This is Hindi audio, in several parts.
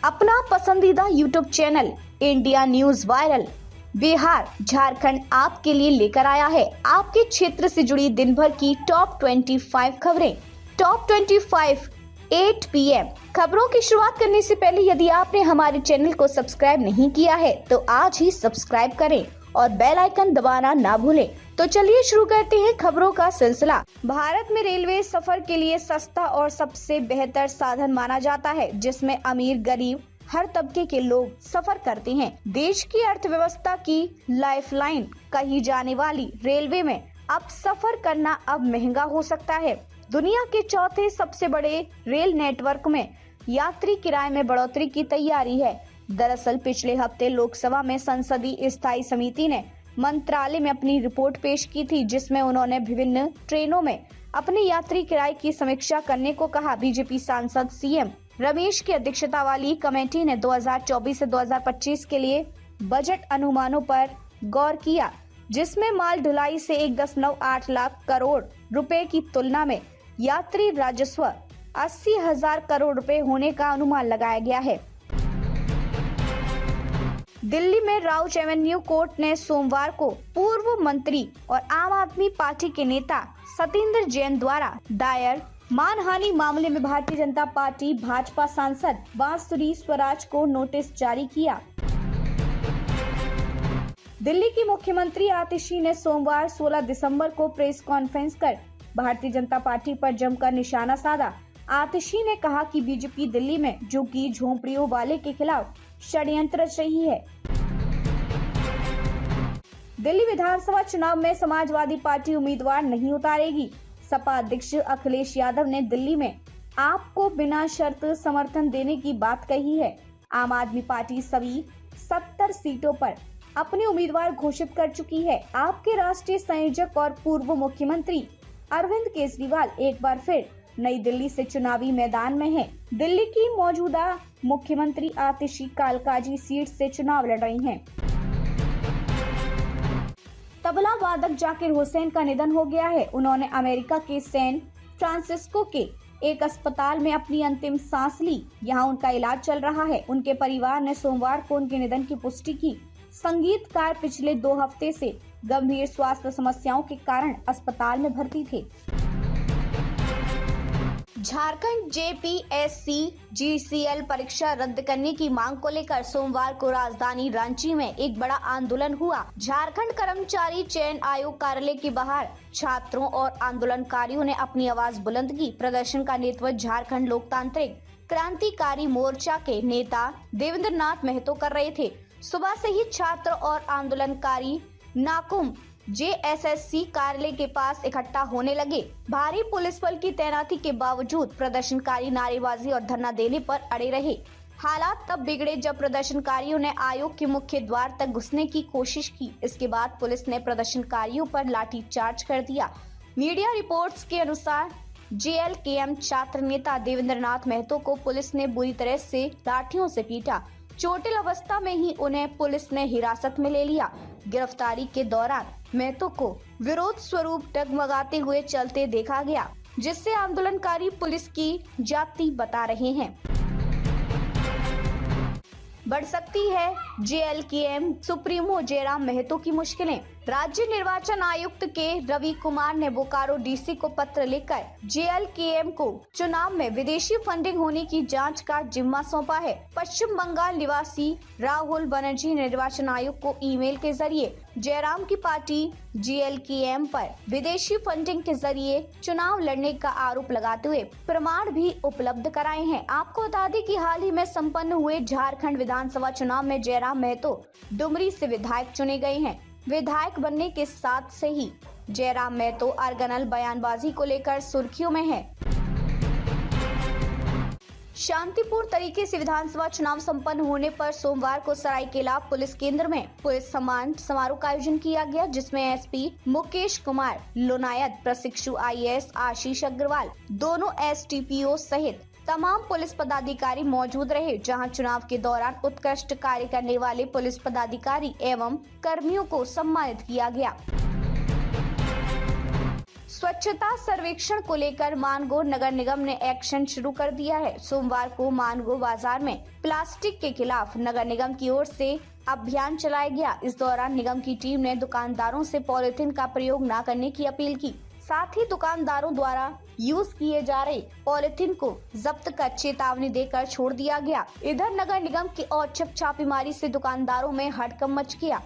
अपना पसंदीदा YouTube channel India news viral Bihar Jharkhand आपके लिए लेकर आया है आपके क्षेत्र से जुड़ी दिन भर की टॉप 25 खबरें। टॉप 25 8 PM खबरों की शुरुआत करने से पहले यदि आपने हमारे चैनल को सब्सक्राइब नहीं किया है तो आज ही सब्सक्राइब करें और बेल आइकन दबाना ना भूलें। तो चलिए शुरू करते हैं खबरों का सिलसिला। भारत में रेलवे सफर के लिए सस्ता और सबसे बेहतर साधन माना जाता है, जिसमें अमीर गरीब हर तबके के लोग सफर करते हैं। देश की अर्थव्यवस्था की लाइफलाइन कही जाने वाली रेलवे में अब सफर करना अब महंगा हो सकता है। दुनिया के चौथे सबसे बड़े रेल नेटवर्क में यात्री किराए में बढ़ोतरी की तैयारी है। दरअसल पिछले हफ्ते लोकसभा में संसदीय स्थायी समिति ने मंत्रालय में अपनी रिपोर्ट पेश की थी, जिसमें उन्होंने विभिन्न ट्रेनों में अपने यात्री किराए की समीक्षा करने को कहा। बीजेपी सांसद CM रमेश की अध्यक्षता वाली कमेटी ने 2024 से 2025 के लिए बजट अनुमानों पर गौर किया, जिसमें माल ढुलाई से 1.8 लाख करोड़ रुपए की तुलना में यात्री राजस्व 80,000 करोड़ रुपए होने का अनुमान लगाया गया है। दिल्ली में राउज एवेन्यू कोर्ट ने सोमवार को पूर्व मंत्री और आम आदमी पार्टी के नेता सतेंद्र जैन द्वारा दायर मानहानि मामले में भारतीय जनता पार्टी भाजपा सांसद बांसुरी स्वराज को नोटिस जारी किया। दिल्ली की मुख्यमंत्री आतिशी ने सोमवार 16 दिसंबर को प्रेस कॉन्फ्रेंस कर भारतीय जनता पार्टी पर जमकर निशाना साधा। आतिशी ने कहा कि बीजेपी दिल्ली में झुग्गी झोंपड़ियों वाले के खिलाफ षड्यंत्र रच रही है। दिल्ली विधानसभा चुनाव में समाजवादी पार्टी उम्मीदवार नहीं उतारेगी। सपा अध्यक्ष अखिलेश यादव ने दिल्ली में आपको बिना शर्त समर्थन देने की बात कही है। आम आदमी पार्टी सभी 70 सीटों पर अपने उम्मीदवार घोषित कर चुकी है। आपके राष्ट्रीय संयोजक और पूर्व मुख्यमंत्री अरविंद केजरीवाल एक बार फिर नई दिल्ली से चुनावी मैदान में हैं। दिल्ली की मौजूदा मुख्यमंत्री आतिशी कालकाजी सीट से चुनाव लड़ रही हैं। तबला वादक जाकिर हुसैन का निधन हो गया है। उन्होंने अमेरिका के सैन फ्रांसिस्को के एक अस्पताल में अपनी अंतिम सांस ली। यहां उनका इलाज चल रहा है। उनके परिवार ने सोमवार को उनके निधन की पुष्टि की। संगीतकार पिछले 2 हफ्ते से गंभीर स्वास्थ्य समस्याओं के कारण अस्पताल में भर्ती थे। झारखंड JPSC GCL परीक्षा रद्द करने की मांग को लेकर सोमवार को राजधानी रांची में एक बड़ा आंदोलन हुआ। झारखंड कर्मचारी चयन आयोग कार्यालय के बाहर छात्रों और आंदोलनकारियों ने अपनी आवाज बुलंद की। प्रदर्शन का नेतृत्व झारखंड लोकतांत्रिक क्रांतिकारी मोर्चा के नेता देवेंद्र नाथ महतो कर रहे थे। सुबह से ही छात्र और आंदोलनकारी नाकुम JSSC कार्यालय के पास इकट्ठा होने लगे। भारी पुलिस बल की तैनाती के बावजूद प्रदर्शनकारी नारेबाजी और धरना देने पर अड़े रहे। हालात तब बिगड़े जब प्रदर्शनकारियों ने आयोग के मुख्य द्वार तक घुसने की कोशिश की। इसके बाद पुलिस ने प्रदर्शनकारियों पर लाठीचार्ज कर दिया। मीडिया रिपोर्ट्स के अनुसार JLKM छात्र नेता देवेंद्र नाथ महतो को पुलिस ने बुरी तरह से लाठियों से पीटा। चोटिल अवस्था में ही उन्हें पुलिस ने हिरासत में ले लिया। गिरफ्तारी के दौरान महतो को विरोध स्वरूप डगमगाते हुए चलते देखा गया, जिससे आंदोलनकारी पुलिस की जाति बता रहे हैं। बढ़ सकती है JLKM सुप्रीमो जयराम महतो की मुश्किलें। राज्य निर्वाचन आयुक्त के रवि कुमार ने बोकारो DC को पत्र लिखकर JLKM को चुनाव में विदेशी फंडिंग होने की जांच का जिम्मा सौंपा है। पश्चिम बंगाल निवासी राहुल बनर्जी ने निर्वाचन आयोग को ईमेल के जरिए जयराम की पार्टी JLKM पर विदेशी फंडिंग के जरिए चुनाव लड़ने का आरोप लगाते हुए प्रमाण भी उपलब्ध कराए हैं। आपको बता दें कि हाल ही में संपन्न हुए झारखंड विधानसभा चुनाव में जयराम महतो डुमरी से विधायक चुने गए हैं। विधायक बनने के साथ से ही जयराम महतो अरगनल बयानबाजी को लेकर सुर्खियों में है। शांतिपूर्ण तरीके से विधानसभा चुनाव संपन्न होने पर सोमवार को सरायकेला पुलिस केंद्र में पुलिस सम्मान समारोह का आयोजन किया गया, जिसमें SP मुकेश कुमार लोनायत, प्रशिक्षु IAS आशीष अग्रवाल, दोनों STPO सहित तमाम पुलिस पदाधिकारी मौजूद रहे। जहां चुनाव के दौरान उत्कृष्ट कार्य करने वाले पुलिस पदाधिकारी एवं कर्मियों को सम्मानित किया गया। स्वच्छता सर्वेक्षण को लेकर मानगो नगर निगम ने एक्शन शुरू कर दिया है। सोमवार को मानगो बाजार में प्लास्टिक के खिलाफ नगर निगम की ओर से अभियान चलाया गया। इस दौरान निगम की टीम ने दुकानदारों से पॉलिथीन का प्रयोग न करने की अपील की। साथ ही दुकानदारों द्वारा यूज किए जा रहे पॉलिथीन को जब्त कर चेतावनी देकर छोड़ दिया गया। इधर नगर निगम की औचक छापेमारी से दुकानदारों में हड़कंप मच गया।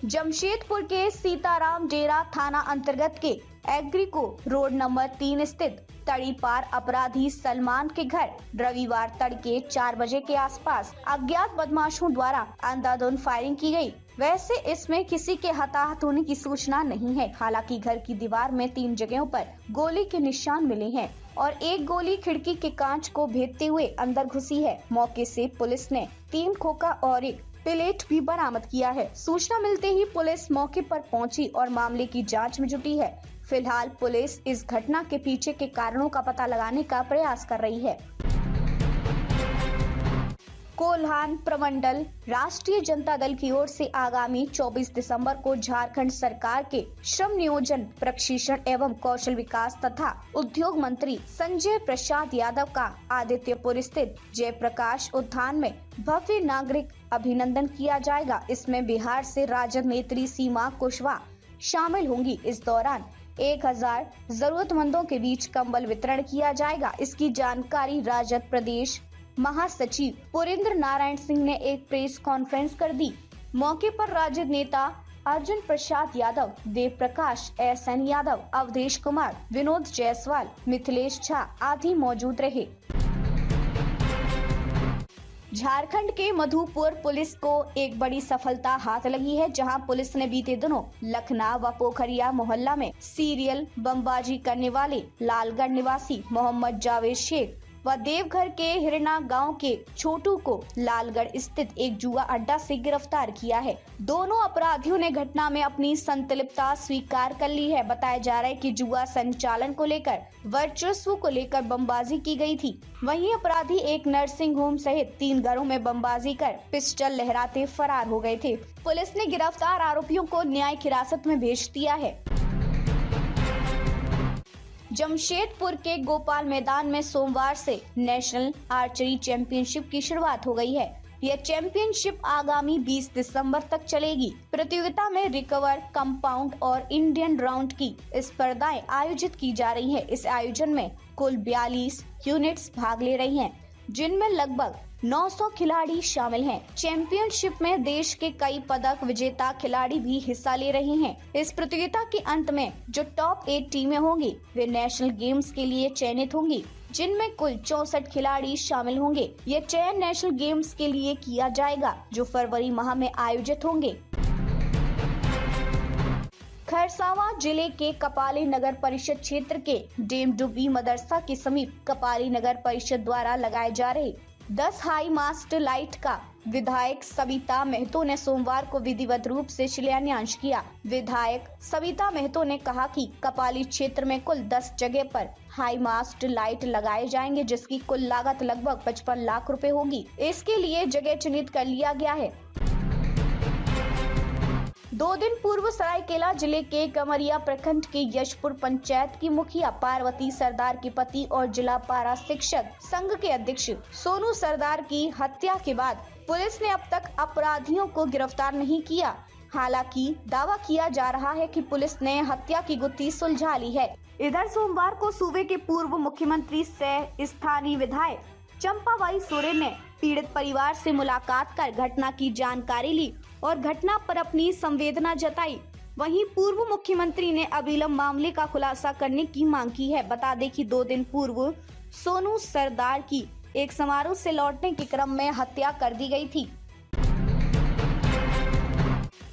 जमशेदपुर के सीताराम डेरा थाना अंतर्गत के एग्रीको रोड नंबर 3 स्थित तड़ी पार अपराधी सलमान के घर रविवार तड़के 4 बजे के आसपास अज्ञात बदमाशों द्वारा अंधाधुंध फायरिंग की गई। वैसे इसमें किसी के हताहत होने की सूचना नहीं है। हालांकि घर की दीवार में 3 जगहों पर गोली के निशान मिले हैं और एक गोली खिड़की के कांच को भेदते हुए अंदर घुसी है। मौके से पुलिस ने 3 खोखा और एक प्लेट भी बरामद किया है। सूचना मिलते ही पुलिस मौके पर पहुंची और मामले की जांच में जुटी है। फिलहाल पुलिस इस घटना के पीछे के कारणों का पता लगाने का प्रयास कर रही है। कोल्हान प्रमंडल राष्ट्रीय जनता दल की ओर से आगामी 24 दिसंबर को झारखंड सरकार के श्रम नियोजन, प्रशिक्षण एवं कौशल विकास तथा उद्योग मंत्री संजय प्रसाद यादव का आदित्यपुर स्थित जयप्रकाश उद्यान में भव्य नागरिक अभिनंदन किया जाएगा। इसमें बिहार से राजद नेत्री सीमा कुशवाहा शामिल होंगी। इस दौरान 1000 जरूरतमंदों के बीच कंबल वितरण किया जाएगा। इसकी जानकारी राजद प्रदेश महासचिव पुरेंद्र नारायण सिंह ने एक प्रेस कॉन्फ्रेंस कर दी। मौके पर राजद नेता अर्जुन प्रसाद यादव, देव प्रकाश SN यादव, अवधेश कुमार, विनोद जायसवाल, मिथिलेश झा आदि मौजूद रहे। झारखंड के मधुपुर पुलिस को एक बड़ी सफलता हाथ लगी है, जहां पुलिस ने बीते दिनों लखना व पोखरिया मोहल्ला में सीरियल बमबाजी करने वाले लालगढ़ निवासी मोहम्मद जावेद शेख व देवघर के हिरना गांव के छोटू को लालगढ़ स्थित एक जुआ अड्डा से गिरफ्तार किया है। दोनों अपराधियों ने घटना में अपनी संलिप्तता स्वीकार कर ली है। बताया जा रहा है कि जुआ संचालन को लेकर वर्चस्व को लेकर बमबाजी की गई थी। वहीं अपराधी एक नर्सिंग होम सहित 3 घरों में बमबाजी कर पिस्टल लहराते फरार हो गए थे। पुलिस ने गिरफ्तार आरोपियों को न्यायिक हिरासत में भेज दिया है। जमशेदपुर के गोपाल मैदान में सोमवार से नेशनल आर्चरी चैंपियनशिप की शुरुआत हो गई है। यह चैंपियनशिप आगामी 20 दिसंबर तक चलेगी। प्रतियोगिता में रिकवर, कंपाउंड और इंडियन राउंड की स्पर्धाएं आयोजित की जा रही है। इस आयोजन में कुल 42 यूनिट्स भाग ले रही हैं, जिनमें लगभग 900 खिलाड़ी शामिल हैं। चैंपियनशिप में देश के कई पदक विजेता खिलाड़ी भी हिस्सा ले रहे हैं। इस प्रतियोगिता के अंत में जो टॉप 8 टीमें होंगी वे नेशनल गेम्स के लिए चयनित होंगी, जिनमें कुल 64 खिलाड़ी शामिल होंगे। ये चयन नेशनल गेम्स के लिए किया जाएगा, जो फरवरी माह में आयोजित होंगे। खरसावां जिले के कपाली नगर परिषद क्षेत्र के डेमडुब्बी मदरसा के समीप कपाली नगर परिषद द्वारा लगाए जा रहे 10 हाई मास्ट लाइट का विधायक सविता महतो ने सोमवार को विधिवत रूप से शिलान्यास किया। विधायक सविता महतो ने कहा कि कपाली क्षेत्र में कुल 10 जगह पर हाई मास्ट लाइट लगाए जाएंगे, जिसकी कुल लागत लगभग 55 लाख रुपए होगी। इसके लिए जगह चिन्हित कर लिया गया है। 2 दिन पूर्व सरायकेला जिले के कमरिया प्रखंड के यशपुर पंचायत की मुखिया पार्वती सरदार के पति और जिला पारा शिक्षक संघ के अध्यक्ष सोनू सरदार की हत्या के बाद पुलिस ने अब तक अपराधियों को गिरफ्तार नहीं किया। हालांकि दावा किया जा रहा है कि पुलिस ने हत्या की गुत्थी सुलझा ली है। इधर सोमवार को सूबे के पूर्व मुख्यमंत्री सह स्थानीय विधायक चंपाबाई सोरेन ने पीड़ित परिवार से मुलाकात कर घटना की जानकारी ली और घटना पर अपनी संवेदना जताई। वहीं पूर्व मुख्यमंत्री ने अविलंब मामले का खुलासा करने की मांग की है। बता दें कि 2 दिन पूर्व सोनू सरदार की एक समारोह से लौटने के क्रम में हत्या कर दी गई थी।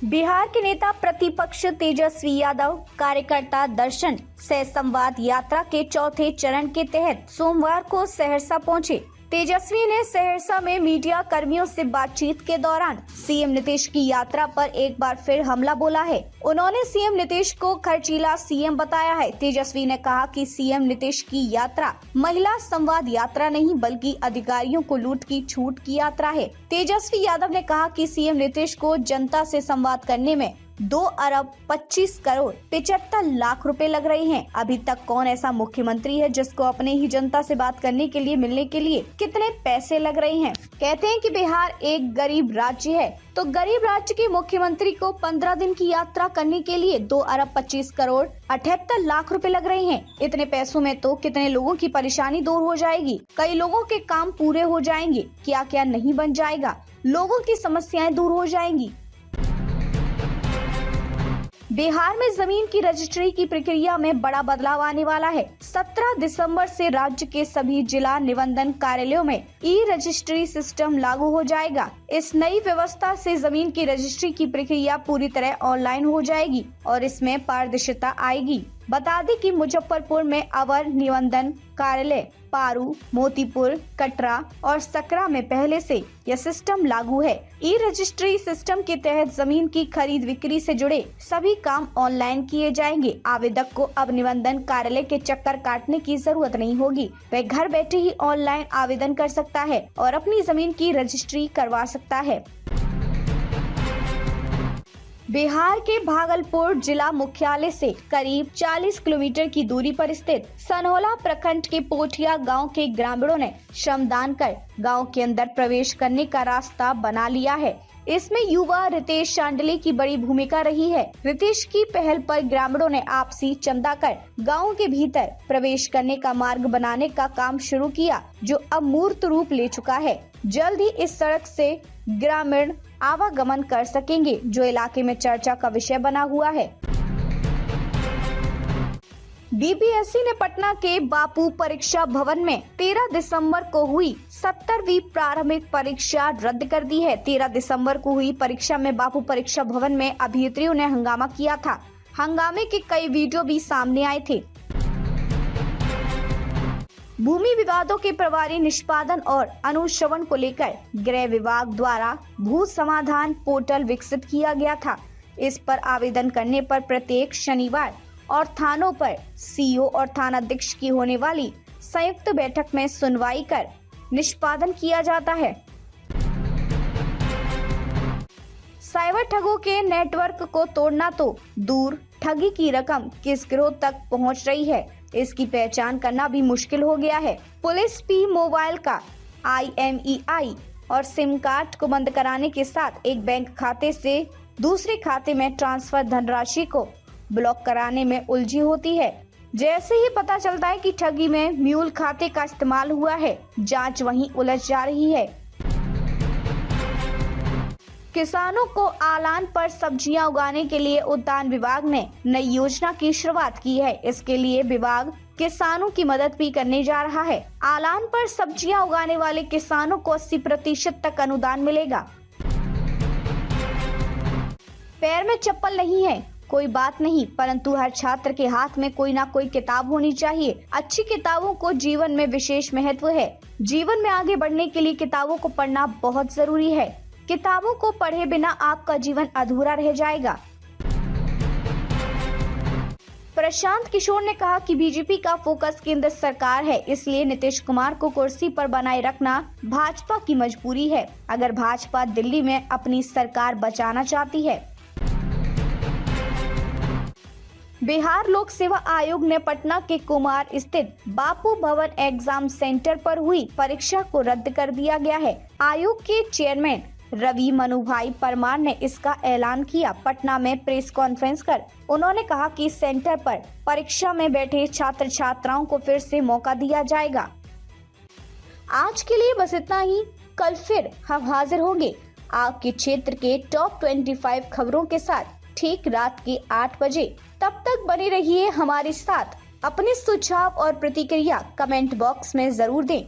बिहार के नेता प्रतिपक्ष तेजस्वी यादव कार्यकर्ता दर्शन सह संवाद यात्रा के चौथे चरण के तहत सोमवार को सहरसा पहुंचे। तेजस्वी ने सहरसा में मीडिया कर्मियों से बातचीत के दौरान सीएम नीतीश की यात्रा पर एक बार फिर हमला बोला है। उन्होंने सीएम नीतीश को खर्चीला सीएम बताया है। तेजस्वी ने कहा कि सीएम नीतीश की यात्रा महिला संवाद यात्रा नहीं बल्कि अधिकारियों को लूट की छूट की यात्रा है। तेजस्वी यादव ने कहा कि सीएम नीतीश को जनता से संवाद करने में 2 अरब 25 करोड़ 75 लाख रुपए लग रहे हैं। अभी तक कौन ऐसा मुख्यमंत्री है जिसको अपने ही जनता से बात करने के लिए मिलने के लिए कितने पैसे लग रहे हैं। कहते हैं कि बिहार एक गरीब राज्य है, तो गरीब राज्य के मुख्यमंत्री को 15 दिन की यात्रा करने के लिए 2 अरब 25 करोड़ 78 लाख रुपए लग रहे हैं। इतने पैसों में तो कितने लोगों की परेशानी दूर हो जाएगी, कई लोगों के काम पूरे हो जाएंगे, क्या क्या नहीं बन जाएगा, लोगों की समस्याएं दूर हो जाएंगी। बिहार में जमीन की रजिस्ट्री की प्रक्रिया में बड़ा बदलाव आने वाला है। 17 दिसंबर से राज्य के सभी जिला निबंधन कार्यालयों में ई रजिस्ट्री सिस्टम लागू हो जाएगा। इस नई व्यवस्था से जमीन की रजिस्ट्री की प्रक्रिया पूरी तरह ऑनलाइन हो जाएगी और इसमें पारदर्शिता आएगी। बता दें कि मुजफ्फरपुर में अवर निबंधन कार्यालय, पारू, मोतीपुर, कटरा और सकरा में पहले से यह सिस्टम लागू है। ई रजिस्ट्री सिस्टम के तहत जमीन की खरीद बिक्री से जुड़े सभी काम ऑनलाइन किए जाएंगे। आवेदक को अब निबंधन कार्यालय के चक्कर काटने की जरूरत नहीं होगी। वह घर बैठे ही ऑनलाइन आवेदन कर सकता है और अपनी जमीन की रजिस्ट्री करवा सकता है। बिहार के भागलपुर जिला मुख्यालय से करीब 40 किलोमीटर की दूरी पर स्थित सनहौला प्रखंड के पोठिया गांव के ग्रामीणों ने श्रमदान कर गांव के अंदर प्रवेश करने का रास्ता बना लिया है। इसमें युवा रितेश शांडले की बड़ी भूमिका रही है। रितेश की पहल पर ग्रामीणों ने आपसी चंदा कर गांव के भीतर प्रवेश करने का मार्ग बनाने का काम शुरू किया, जो अब मूर्त रूप ले चुका है। जल्द ही इस सड़क से ग्रामीण आवागमन कर सकेंगे, जो इलाके में चर्चा का विषय बना हुआ है। बीपीएससी ने पटना के बापू परीक्षा भवन में 13 दिसंबर को हुई 70वीं प्रारंभिक परीक्षा रद्द कर दी है। 13 दिसंबर को हुई परीक्षा में बापू परीक्षा भवन में अभ्यर्थियों ने हंगामा किया था। हंगामे के कई वीडियो भी सामने आए थे। भूमि विवादों के प्रभावी निष्पादन और अनुश्रवण को लेकर गृह विभाग द्वारा भू समाधान पोर्टल विकसित किया गया था। इस पर आवेदन करने पर प्रत्येक शनिवार और थानों पर सीओ और थानाध्यक्ष की होने वाली संयुक्त बैठक में सुनवाई कर निष्पादन किया जाता है। साइबर ठगों के नेटवर्क को तोड़ना तो दूर, ठगी की रकम किस गिरोह तक पहुंच रही है, इसकी पहचान करना भी मुश्किल हो गया है। पुलिस पी मोबाइल का IMEI और सिम कार्ड को बंद कराने के साथ एक बैंक खाते से दूसरे खाते में ट्रांसफर धनराशि को ब्लॉक कराने में उलझी होती है। जैसे ही पता चलता है कि ठगी में म्यूल खाते का इस्तेमाल हुआ है, जांच वहीं उलझ जा रही है। किसानों को आलान पर सब्जियां उगाने के लिए उद्यान विभाग ने नई योजना की शुरुआत की है। इसके लिए विभाग किसानों की मदद भी करने जा रहा है। आलान पर सब्जियां उगाने वाले किसानों को 80% तक अनुदान मिलेगा। पैर में चप्पल नहीं है, कोई बात नहीं, परंतु हर छात्र के हाथ में कोई ना कोई किताब होनी चाहिए। अच्छी किताबों को जीवन में विशेष महत्व है। जीवन में आगे बढ़ने के लिए किताबों को पढ़ना बहुत जरूरी है। किताबों को पढ़े बिना आपका जीवन अधूरा रह जाएगा। प्रशांत किशोर ने कहा कि बीजेपी का फोकस केंद्र सरकार है, इसलिए नीतीश कुमार को कुर्सी पर बनाए रखना भाजपा की मजबूरी है। अगर भाजपा दिल्ली में अपनी सरकार बचाना चाहती है। बिहार लोक सेवा आयोग ने पटना के कुमार स्थित बापू भवन एग्जाम सेंटर पर हुई परीक्षा को रद्द कर दिया गया है। आयोग के चेयरमैन रवि मनुभाई परमार ने इसका ऐलान किया। पटना में प्रेस कॉन्फ्रेंस कर उन्होंने कहा कि इस सेंटर पर परीक्षा में बैठे छात्र छात्राओं को फिर से मौका दिया जाएगा। आज के लिए बस इतना ही। कल फिर हम हाजिर होंगे आपके क्षेत्र के टॉप 25 खबरों के साथ ठीक रात के 8 बजे। तब तक बने रहिए हमारे साथ। अपने सुझाव और प्रतिक्रिया कमेंट बॉक्स में जरूर दें।